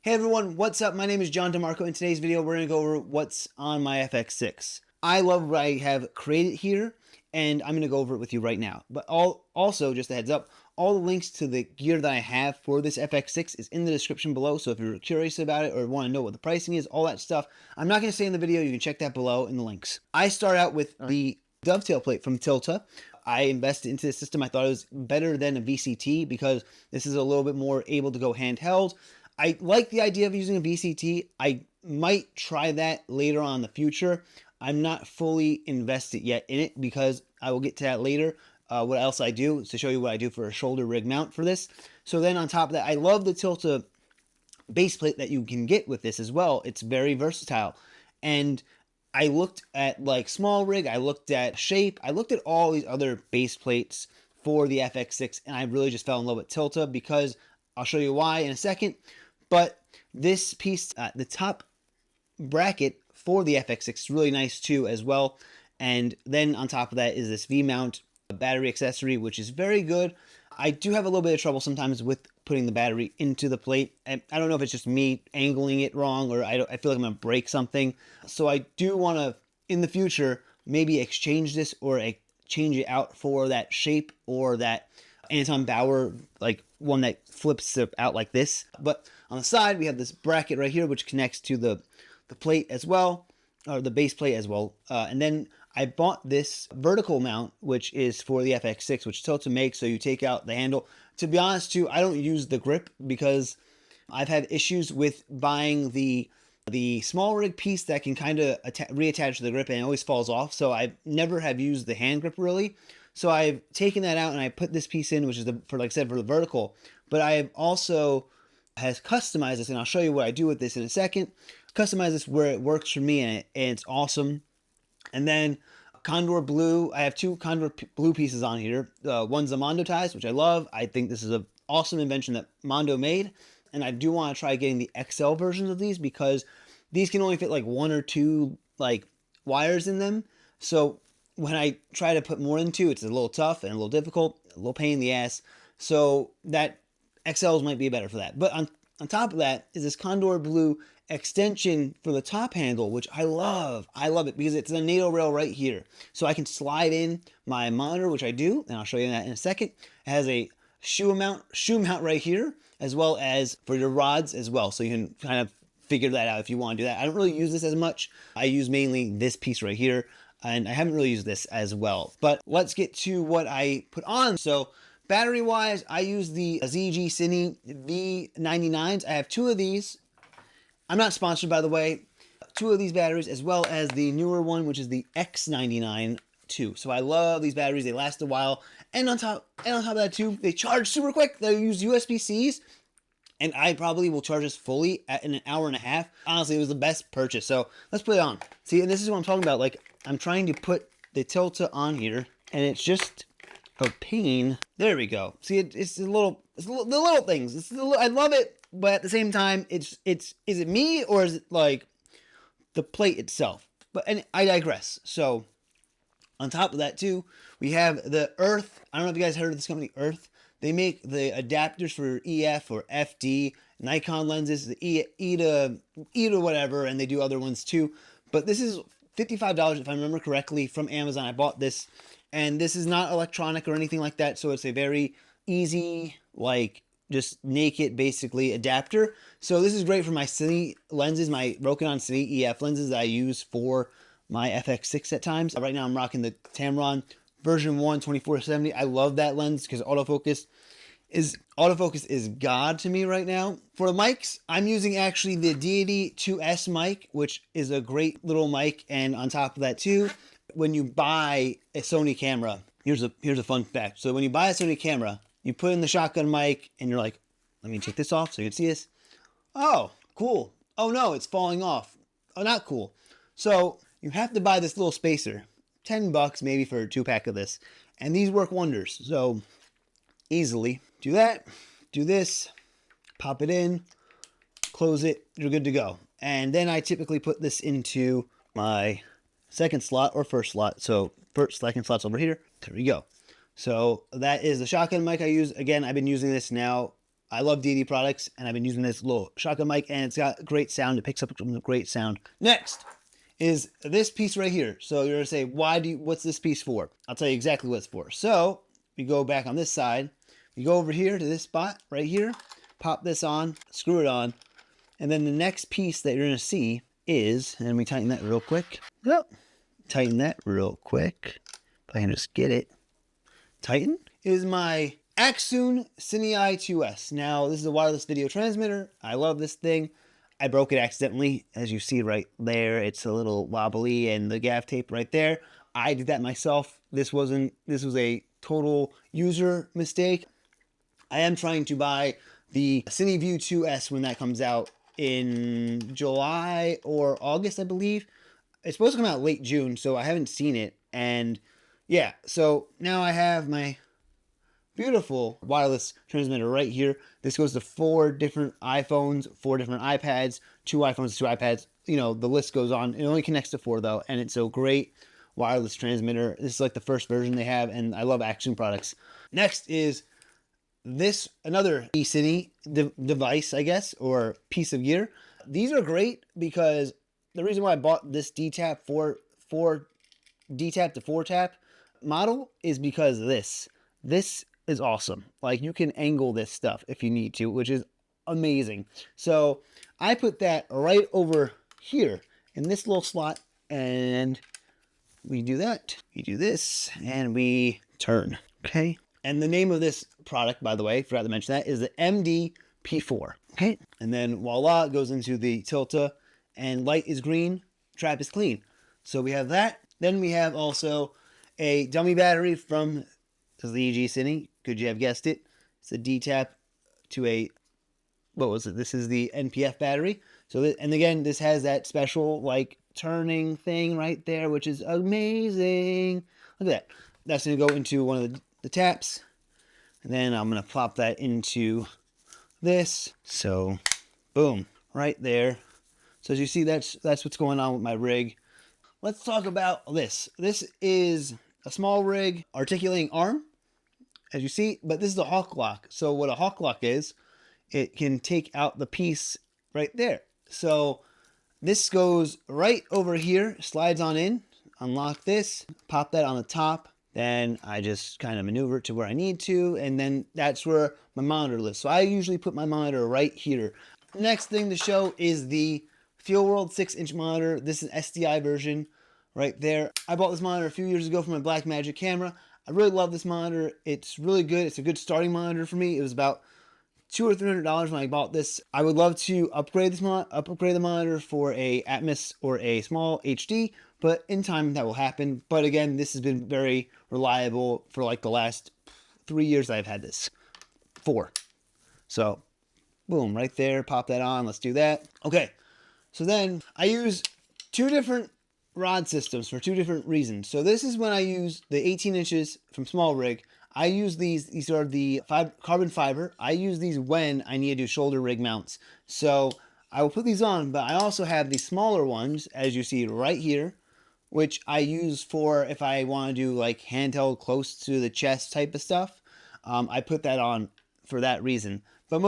Hey everyone, what's up? My name is John DiMarco. In today's video, we're going to go over what's on my FX6. I love what I have created here, and I'm going to go over it with you right now. But also, just a heads up, all the links to the gear that I have for this FX6 is in the description below, so if you're curious about it or want to know what the pricing is, all that stuff, I'm not going to say in the video, you can check that below in the links. I start out with the dovetail plate from Tilta. I invested into the system. I thought it was better than a VCT because this is a little bit more able to go handheld. I like the idea of using a VCT. I might try that later on in the future. I'm not fully invested yet in it because I will get to that later. What else I do is to show you what I do for a shoulder rig mount for this. So then on top of that, I love the Tilta base plate that you can get with this as well. It's very versatile. And I looked at like small rig, I looked at shape, I looked at all these other base plates for the FX6, and I really just fell in love with Tilta because I'll show you why in a second. But this piece, the top bracket for the FX6 is really nice too as well. And then on top of that is this V-mount battery accessory, which is very good. I do have a little bit of trouble sometimes with putting the battery into the plate. And I don't know if it's just me angling it wrong or I feel like I'm going to break something. So I do want to, in the future, maybe exchange this or change it out for that shape or that Anton Bauer, like one that flips out like this. But on the side, we have this bracket right here, which connects to the plate as well, or the base plate as well. And then I bought this vertical mount, which is for the FX6, which Tilta makes, so you take out the handle. To be honest, too, I don't use the grip because I've had issues with buying the small rig piece that can kind of reattach to the grip and it always falls off. So I never have used the hand grip really. So I've taken that out and I put this piece in, which is for, like I said, for the vertical. But I have also has customized this, and I'll show you what I do with this in a second. Customize this where it works for me, and it's awesome. And then Condor Blue, I have two Condor Blue pieces on here. One's a Mondo ties, which I love. I think this is an awesome invention that Mondo made. And I do want to try getting the XL versions of these because these can only fit like one or two like wires in them. So when I try to put more into, it's a little tough and a little difficult, a little pain in the ass. So that XLs might be better for that. But on top of that is this Condor Blue extension for the top handle, which I love. I love it because it's a NATO rail right here. So I can slide in my monitor, which I do, and I'll show you that in a second. It has a shoe mount right here, as well as for your rods as well. So you can kind of figure that out if you want to do that. I don't really use this as much. I use mainly this piece right here, and I haven't really used this as well. But let's get to what I put on. So battery wise, I use the ZG Cine V99s. I have two of these. I'm not sponsored, by the way. Two of these batteries, as well as the newer one, which is the X99 too. So I love these batteries. They last a while. And on top of that too, they charge super quick. They use USB-Cs. And I probably will charge this fully in an hour and a half. Honestly, it was the best purchase. So let's put it on. See, and this is what I'm talking about. Like, I'm trying to put the Tilta on here, and it's just a pain. There we go. See, it's the little things. I love it. But at the same time, is it me or is it like the plate itself? And I digress. So on top of that too, we have the Earth. I don't know if you guys heard of this company, Earth. They make the adapters for EF or FD, Nikon lenses, the E to whatever, and they do other ones too. But this is $55 if I remember correctly from Amazon. I bought this, and this is not electronic or anything like that. So it's a very easy, like, just naked basically adapter. So this is great for my Cine lenses, my Rokinon Cine EF lenses that I use for my FX6 at times. Right now I'm rocking the Tamron version 1 2470. I love that lens because autofocus is God to me right now. For the mics, I'm using actually the Deity 2S mic, which is a great little mic. And on top of that too, when you buy a Sony camera, here's a fun fact. So when you buy a Sony camera, you put in the shotgun mic and you're like, let me take this off so you can see this. Oh, cool. Oh no, it's falling off. Oh, not cool. So you have to buy this little spacer. $10 maybe for a 2-pack of this. And these work wonders. So easily do that, do this, pop it in, close it, you're good to go. And then I typically put this into my second slot or first slot. So second slot's over here. There we go. So that is the shotgun mic I use. Again, I've been using this now I love DD products, and I've been using this little shotgun mic, and it's got great sound. It picks up some great sound. Next is this piece right here. So you're gonna say, what's this piece for? I'll tell you exactly what it's for. So we go back on this side. You go over here to this spot right here, pop this on, screw it on, and then the next piece that you're gonna see is, and we tighten that real quick. Yep. Tighten that real quick. If I can just get it. Tighten is my Axoon Cine i2S. Now, this is a wireless video transmitter. I love this thing. I broke it accidentally. As you see right there, it's a little wobbly, and the gaff tape right there. I did that myself. This was a total user mistake. I am trying to buy the CineView 2S when that comes out in July or August, I believe. It's supposed to come out late June, so I haven't seen it. And yeah, so now I have my beautiful wireless transmitter right here. This goes to 4 different iPhones, 4 different iPads, 2 iPhones, 2 iPads. You know, the list goes on. It only connects to 4 though, and it's a great wireless transmitter. This is like the first version they have, and I love Axoon products. Next is this, another eCine device, I guess, or piece of gear. These are great because the reason why I bought this D-Tap 4 D-Tap to 4-tap model is because of this. This is awesome. Like, you can angle this stuff if you need to, which is amazing. So I put that right over here in this little slot, and we do that. We do this, and we turn. Okay. And the name of this product, by the way, forgot to mention that, is the MD-P4. Okay. And then voila, it goes into the tilta, and light is green, trap is clean. So we have that. Then we have also a dummy battery from the EG Cine. Could you have guessed it? It's a D-Tap to a, what was it? This is the NPF battery. So, and again, this has that special like turning thing right there, which is amazing. Look at that. That's going to go into one of the taps. And then I'm going to plop that into this. So, boom, right there. So as you see, that's what's going on with my rig. Let's talk about this. This is a small rig articulating arm, as you see, but this is a hawk lock. So what a hawk lock is, it can take out the piece right there. So this goes right over here, slides on in, unlock this, pop that on the top. Then I just kind of maneuver it to where I need to, and then that's where my monitor lives. So I usually put my monitor right here. Next thing to show is the FeelWorld 6-inch monitor. This is SDI version right there. I bought this monitor a few years ago for my Blackmagic camera. I really love this monitor. It's really good. It's a good starting monitor for me. It was about $200 or $300 when I bought this. I would love to upgrade the monitor for a Atmos or a small HD, but in time that will happen. But again, this has been very reliable for like the last 3 years I've had this. 4. So boom, right there, pop that on. Let's do that. Okay. So then I use 2 different rod systems for 2 different reasons. So this is when I use the 18 inches from Small Rig. I use these are the carbon fiber. I use these when I need to do shoulder rig mounts. So I will put these on, but I also have the smaller ones, as you see right here, which I use for if I want to do like handheld close to the chest type of stuff. I put that on for that reason. But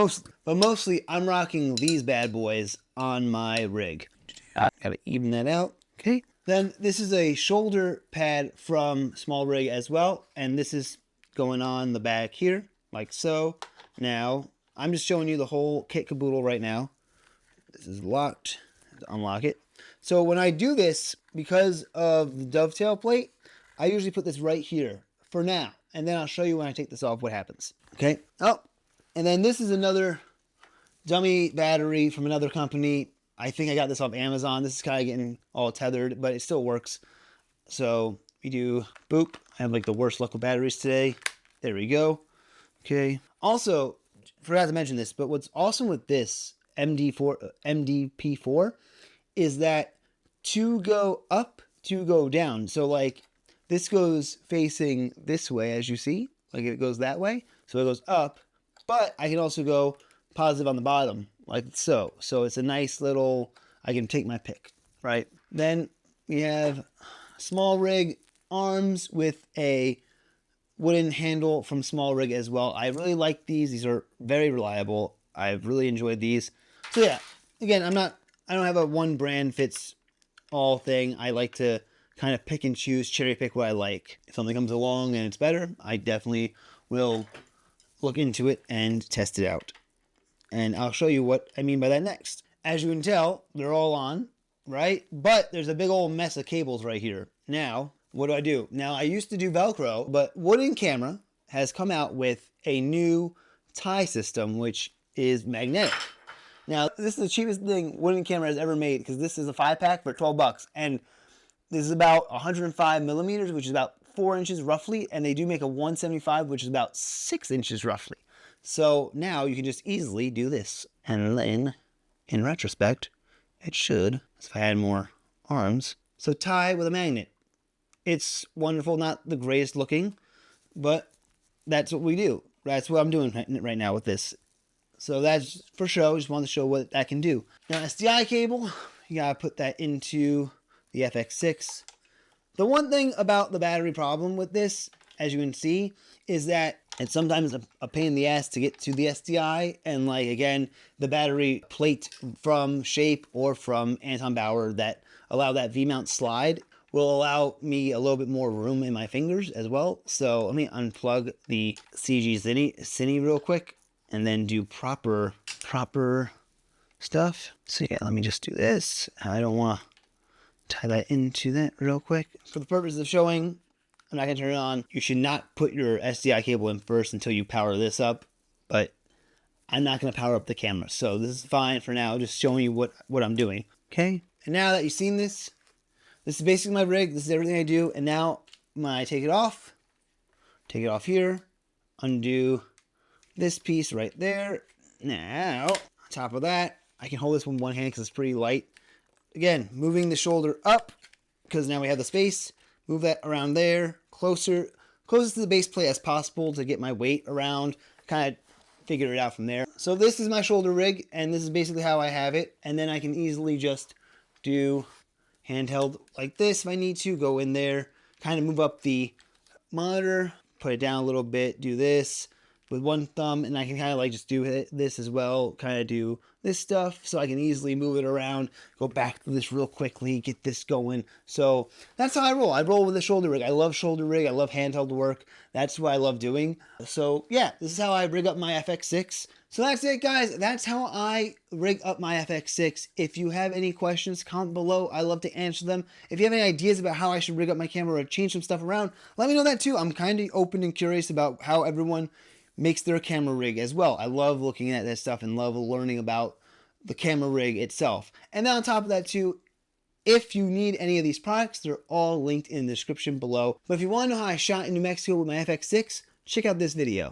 mostly I'm rocking these bad boys on my rig. Gotta even that out. Okay. Then this is a shoulder pad from Small Rig as well, and this is going on the back here, like so. Now, I'm just showing you the whole kit caboodle right now. This is locked. Unlock it. So when I do this, because of the dovetail plate, I usually put this right here for now, and then I'll show you when I take this off what happens. Okay. Oh, and then this is another dummy battery from another company. I think I got this off Amazon. This is kind of getting all tethered, but it still works. So we do boop. I have like the worst luck with batteries today. There we go. Okay. Also, forgot to mention this, but what's awesome with this MD-P4 is that to go up, to go down. So like this goes facing this way, as you see, like it goes that way. So it goes up, but I can also go positive on the bottom, like so. So it's a nice little, I can take my pick, right? Then we have Small Rig arms with a wooden handle from Small Rig as well. I really like these. These are very reliable. I've really enjoyed these. So yeah, again, I don't have a one brand fits all thing. I like to kind of pick and choose, cherry pick what I like. If something comes along and it's better, I definitely will look into it and test it out. And I'll show you what I mean by that next. As you can tell, they're all on, right? But there's a big old mess of cables right here. Now, what do? Now, I used to do Velcro, but Wooden Camera has come out with a new tie system, which is magnetic. Now, this is the cheapest thing Wooden Camera has ever made, because this is a 5-pack for 12 bucks. And this is about 105 millimeters, which is about 4 inches roughly. And they do make a 175, which is about 6 inches roughly. So now you can just easily do this. And then, in retrospect, it should, if I had more arms. So tie with a magnet. It's wonderful, not the greatest looking, but that's what we do. That's what I'm doing right now with this. So that's for show. Just wanted to show what that can do. Now, SDI cable, you gotta put that into the FX6. The one thing about the battery problem with this, as you can see, is that it's sometimes a pain in the ass to get to the SDI. And like, again, the battery plate from Shape or from Anton Bauer that allow that V-mount slide will allow me a little bit more room in my fingers as well. So let me unplug the CG Cine real quick and then do proper stuff. So yeah, let me just do this. I don't want to tie that into that real quick. For the purpose of showing, I'm not going to turn it on. You should not put your SDI cable in first until you power this up, but I'm not going to power up the camera. So this is fine for now, just showing you what I'm doing. Okay, and now that you've seen this, this is basically my rig. This is everything I do. And now when I take it off here, undo this piece right there. Now, on top of that, I can hold this with one hand because it's pretty light. Again, moving the shoulder up because now we have the space. Move that around there, closest to the base plate as possible to get my weight around, kind of figure it out from there. So this is my shoulder rig, and this is basically how I have it. And then I can easily just do handheld like this if I need to, go in there, kind of move up the monitor, put it down a little bit, do this with one thumb, and I can kind of like just do this as well, kind of do this stuff, so I can easily move it around, go back to this real quickly, get this going. So that's how I roll. I roll with a shoulder rig. I love shoulder rig. I love handheld work. That's what I love doing. So yeah, this is how I rig up my FX6. So that's it, guys. That's how I rig up my FX6. If you have any questions, comment below. I love to answer them. If you have any ideas about how I should rig up my camera or change some stuff around, let me know that too. I'm kind of open and curious about how everyone makes their camera rig as well. I love looking at that stuff and love learning about the camera rig itself. And then on top of that too, if you need any of these products, they're all linked in the description below. But if you want to know how I shot in New Mexico with my FX6, check out this video.